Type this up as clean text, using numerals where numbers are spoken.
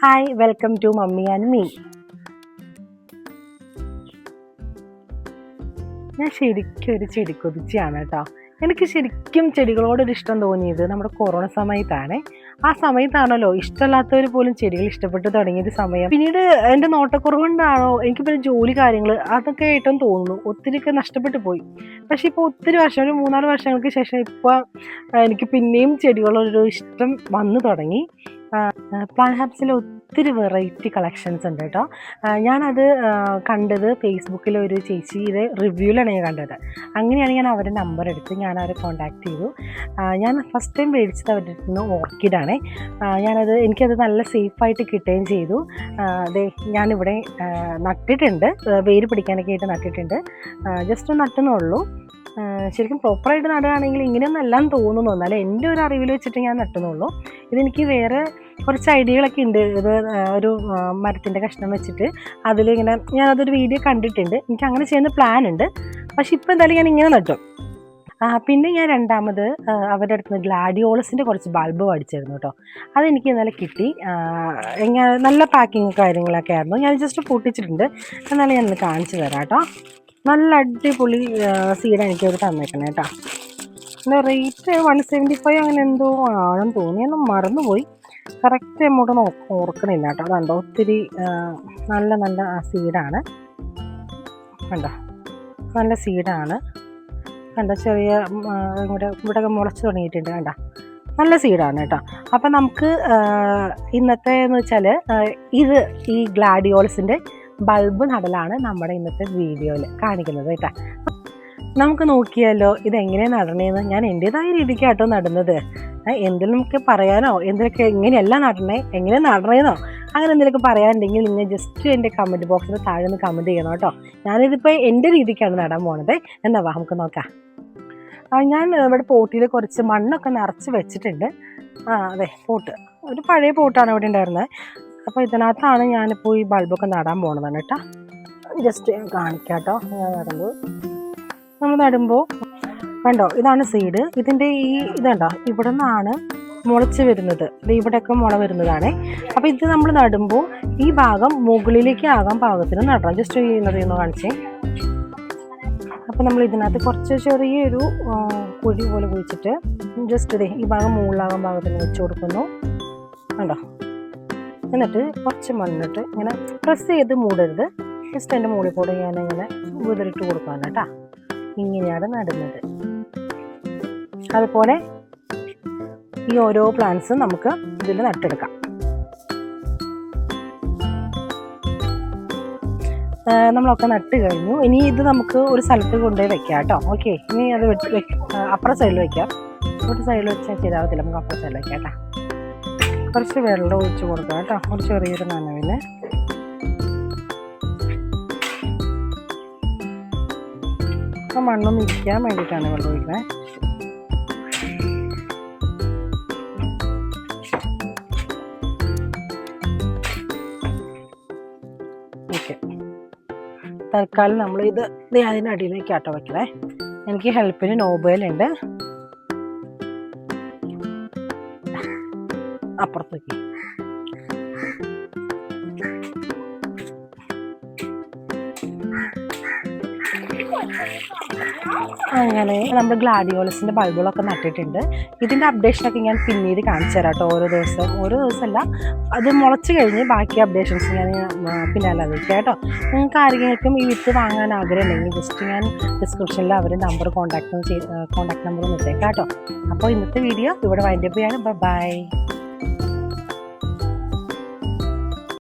Hi, welcome to mummy and me. ഞാൻ ശരിക്കും ഒരു ചെടിക്കൊതിച്ചിയാണ് കേട്ടോ. എനിക്ക് ശരിക്കും ചെടികളോടൊരു ഇഷ്ടം തോന്നിയത് നമ്മുടെ കൊറോണ സമയത്താണ്. ആ സമയത്താണല്ലോ ഇഷ്ടമല്ലാത്തവർ പോലും ചെടികൾ ഇഷ്ടപ്പെട്ട് തുടങ്ങിയൊരു സമയം. പിന്നീട് എൻ്റെ നോട്ടക്കുറവുകൊണ്ടാണോ എനിക്ക് പിന്നെ ജോലി കാര്യങ്ങൾ അതൊക്കെ ആയിട്ടും തോന്നുന്നു ഒത്തിരിയൊക്കെ നഷ്ടപ്പെട്ടു പോയി. പക്ഷെ ഇപ്പോൾ ഒത്തിരി വർഷം, ഒരു 3-4 വർഷങ്ങൾക്ക് ശേഷം ഇപ്പോൾ എനിക്ക് പിന്നെയും ചെടികളോടൊരു ഇഷ്ടം വന്നു തുടങ്ങി. പ്ലാൻ ഹാബ്സിൽ ഒത്തിരി വെറൈറ്റി കളക്ഷൻസ് ഉണ്ട് കേട്ടോ. ഞാനത് കണ്ടത് ഫേസ്ബുക്കിൽ ഒരു ചേച്ചിയുടെ റിവ്യൂവിലാണ് ഞാൻ കണ്ടത്. അങ്ങനെയാണ് ഞാൻ അവരുടെ നമ്പർ എടുത്ത് ഞാൻ അവരെ കോൺടാക്ട് ചെയ്തു. ഞാൻ ഫസ്റ്റ് ടൈം മേടിച്ചത് അവരുടെ അടുത്ത് നിന്ന് ഓർക്കിഡാണ്. എനിക്കത് നല്ല സേഫായിട്ട് കിട്ടുകയും ചെയ്തു. അതെ, ഞാനിവിടെ നട്ടിട്ടുണ്ട്, വേര് പിടിക്കാനൊക്കെ ആയിട്ട് നട്ടിട്ടുണ്ട്. ജസ്റ്റ് നട്ടുന്നുള്ളൂ. ശരിക്കും പ്രോപ്പറായിട്ട് നടുകയാണെങ്കിൽ ഇങ്ങനെയൊന്നും എല്ലാം തോന്നുന്നു, എന്നാലും എൻ്റെ ഒരു അറിവിൽ വെച്ചിട്ട് ഞാൻ നട്ടുന്നുള്ളൂ. ഇതെനിക്ക് വേറെ കുറച്ച് ഐഡിയകളൊക്കെ ഉണ്ട്. ഇത് ഒരു മരത്തിൻ്റെ കഷ്ണം വെച്ചിട്ട് അതിലിങ്ങനെ ഞാനതൊരു വീഡിയോ കണ്ടിട്ടുണ്ട്. എനിക്ക് അങ്ങനെ ചെയ്യുന്ന പ്ലാൻ ഉണ്ട്. പക്ഷെ ഇപ്പോൾ എന്തായാലും ഞാൻ ഇങ്ങനെ നട്ടു. പിന്നെ ഞാൻ രണ്ടാമത് അവരുടെ അടുത്ത് നിന്ന് ഗ്ലാഡിയോളസിൻ്റെ കുറച്ച് ബൾബ് മേടിച്ചിരുന്നു കേട്ടോ. അതെനിക്ക് ഇന്നലെ കിട്ടി. നല്ല പാക്കിങ് കാര്യങ്ങളൊക്കെ ആയിരുന്നു. ഞാൻ ജസ്റ്റ് പൊട്ടിച്ചിട്ടുണ്ട്. എന്നാലും ഞാനൊന്ന് കാണിച്ചു തരാം കേട്ടോ. നല്ല അടിപൊളി സീഡാണ് എനിക്കവർ തന്നേക്കണേ കേട്ടോ. പിന്നെ റേറ്റ് 175 അങ്ങനെ എന്തോ ആണെന്ന് തോന്നി. ഞാൻ മറന്നുപോയി, കറക്റ്റ് എമൗണ്ട് ഓർക്കണില്ല കേട്ടോ. അതുണ്ടോ, ഒത്തിരി നല്ല നല്ല സീഡാണ് കണ്ടോ. നല്ല സീഡാണ് കണ്ടോ. ചെറിയ ഇവിടെയൊക്കെ മുളച്ച് തുടങ്ങിയിട്ടുണ്ട് കണ്ടോ. നല്ല സീഡാണ് കേട്ടോ. അപ്പം നമുക്ക് ഇന്നത്തെ എന്ന് വെച്ചാൽ ഈ ഗ്ലാഡിയോളസിൻ്റെ ബൾബ് നടലാണ് നമ്മുടെ ഇന്നത്തെ വീഡിയോയിൽ കാണിക്കുന്നത് കേട്ടോ. നമുക്ക് നോക്കിയാലോ ഇതെങ്ങനെയാണ് നടണേന്ന്. ഞാൻ എൻ്റേതായ രീതിക്കാട്ടോ നടുന്നത്. എന്തെങ്കിലും നമുക്ക് പറയാനോ എന്തൊക്കെ എങ്ങനെയല്ല നടണേ, എങ്ങനെ നടണേന്നോ അങ്ങനെ എന്തെങ്കിലുമൊക്കെ പറയാനുണ്ടെങ്കിൽ നിങ്ങൾ ജസ്റ്റ് എൻ്റെ കമൻറ്റ് ബോക്സിൽ താഴെ നിന്ന് കമൻറ്റ് ചെയ്യണം കേട്ടോ. ഞാനിതിപ്പോൾ എൻ്റെ രീതിക്കാണ് നടാൻ പോണത്. എന്നാ വാ നമുക്ക് നോക്കാം. ഞാൻ ഇവിടെ പോട്ടിൽ കുറച്ച് മണ്ണൊക്കെ നിറച്ച് വെച്ചിട്ടുണ്ട്. അതെ, പോട്ട് ഒരു പഴയ പോട്ടാണ് ഇവിടെ ഉണ്ടായിരുന്നത്. അപ്പോൾ ഇതിനകത്താണ് ഞാനിപ്പോൾ ഈ ബൾബൊക്കെ നടാൻ പോണതാണ് കേട്ടോ. ജസ്റ്റ് ഞാൻ കാണിക്കാം കേട്ടോ. നമ്മൾ നടുമ്പോൾ കണ്ടോ, ഇതാണ് സീഡ്. ഇതിൻ്റെ ഇതുണ്ടോ, ഇവിടെ നിന്നാണ് മുളച്ച് വരുന്നത്. ഇവിടെയൊക്കെ മുള വരുന്നതാണ്. അപ്പോൾ ഇത് നമ്മൾ നടുമ്പോൾ ഈ ഭാഗം മുകളിലേക്ക് ആകാൻ പാകത്തിന് നടണം. ജസ്റ്റ് ചെയ്യുന്നത് കാണിച്ചേ. അപ്പോൾ നമ്മൾ ഇതിനകത്ത് കുറച്ച് ചെറിയൊരു കുഴി പോലെ കുഴിച്ചിട്ട് ജസ്റ്റ് ഈ ഭാഗം മുകളിലാകാൻ പാകത്തിന് വെച്ച് കൊടുക്കുന്നു കണ്ടോ. എന്നിട്ട് കുറച്ച് മണ്ണിട്ട് ഇങ്ങനെ പ്രസ് ചെയ്ത് മൂടരുത്. ജസ്റ്റ് അതിൻ്റെ മുകളിൽ കൂടെ ഞാനിങ്ങനെ വിതറിട്ട് കൊടുക്കുകയാണ് കേട്ടോ. ഇങ്ങനെയാണ് നടുന്നത്. അതുപോലെ ഈ ഓരോ പ്ലാന്റ്സും നമുക്ക് ഇതിൽ നട്ടെടുക്കാം. നമ്മളൊക്കെ നട്ട് കഴിഞ്ഞു. ഇനി ഇത് നമുക്ക് ഒരു സ്ഥലത്ത് കൊണ്ടുപോയി വെക്കാം കേട്ടോ. ഓക്കെ, ഇനി അത് അപ്പുറ സൈഡിൽ വെക്കാം. ഒരു സൈഡിൽ വെച്ചാൽ ശരിയാവത്തില്ല, നമുക്ക് അപ്പുറ സൈഡിൽ വെക്കാം കേട്ടോ. കുറച്ച് വെള്ളം ഒഴിച്ച് കൊടുക്കാം കേട്ടോ, ഒരു ചെറിയൊരു നനവിന്. അപ്പം മണ്ണൊന്നും ഇരിക്കാൻ വേണ്ടിയിട്ടാണ് വെള്ളം ഒഴിക്കുന്നത്. ഓക്കെ, തൽക്കാലം നമ്മൾ ഇത് അതിനടിയിലേക്ക് ആട്ടോ വയ്ക്കണേ. എനിക്ക് ഹെൽപ്പിന് നോബയിലുണ്ട്. അപ്പുറത്തേക്ക് അങ്ങനെ നമ്മൾ ഗ്ലാഡിയോളസിൻ്റെ ബൾബുകളൊക്കെ നട്ടിട്ടുണ്ട്. ഇതിൻ്റെ അപ്ഡേഷനൊക്കെ ഞാൻ പിന്നീട് കാണിച്ചു തരാം കേട്ടോ. ഓരോ ദിവസമല്ല, അത് മുളച്ച് കഴിഞ്ഞ് ബാക്കി അപ്ഡേഷൻസ് ഞാൻ പിന്നാലെ അറിയിക്കാം കേട്ടോ. നിങ്ങൾക്ക് ആരെങ്കിലും ഈ വിത്ത് വാങ്ങാൻ ആഗ്രഹമുണ്ടെങ്കിൽ ജസ്റ്റ് ഞാൻ ഡിസ്ക്രിപ്ഷനിൽ അവരുടെ നമ്പർ കോൺടാക്ട് നമ്പർ ഇട്ടേക്കാം കേട്ടോ. അപ്പോൾ ഇന്നത്തെ വീഡിയോ ഇവിടെ വൈൻഡപ്പ് ചെയ്യാണ്. ബൈ.